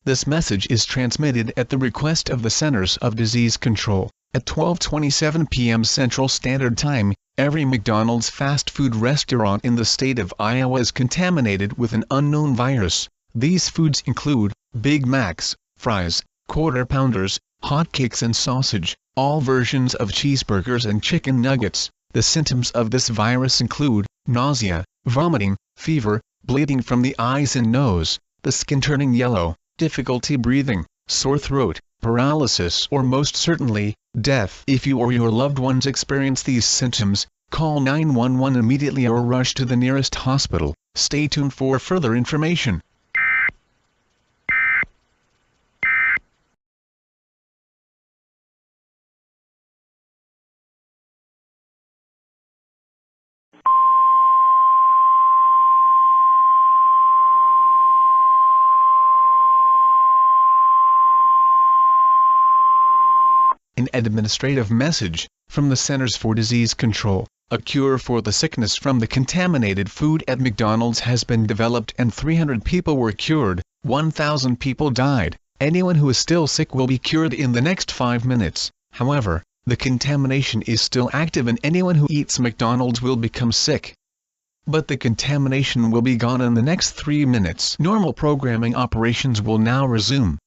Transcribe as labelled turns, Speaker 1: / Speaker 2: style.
Speaker 1: This message is transmitted at the request of the Centers of Disease Control. At 12:27 p.m. Central Standard Time, every McDonald's fast food restaurant in the state of Iowa is contaminated with an unknown virus. These foods include Big Macs, fries, Quarter Pounders, hotcakes and sausage, all versions of cheeseburgers and chicken nuggets. The symptoms of this virus include nausea, vomiting, fever, bleeding from the eyes and nose, the skin turning yellow, difficulty breathing, sore throat, paralysis or most certainly, death. If you or your loved ones experience these symptoms, call 911 immediately or rush to the nearest hospital. Stay tuned for further information. An administrative message from the Centers for Disease Control. A cure for the sickness from the contaminated food at McDonald's has been developed and 300 people were cured, 1,000 people died. Anyone who is still sick will be cured in the next 5 minutes. However, the contamination is still active and anyone who eats McDonald's will become sick. But the contamination will be gone in the next 3 minutes. Normal programming operations will now resume.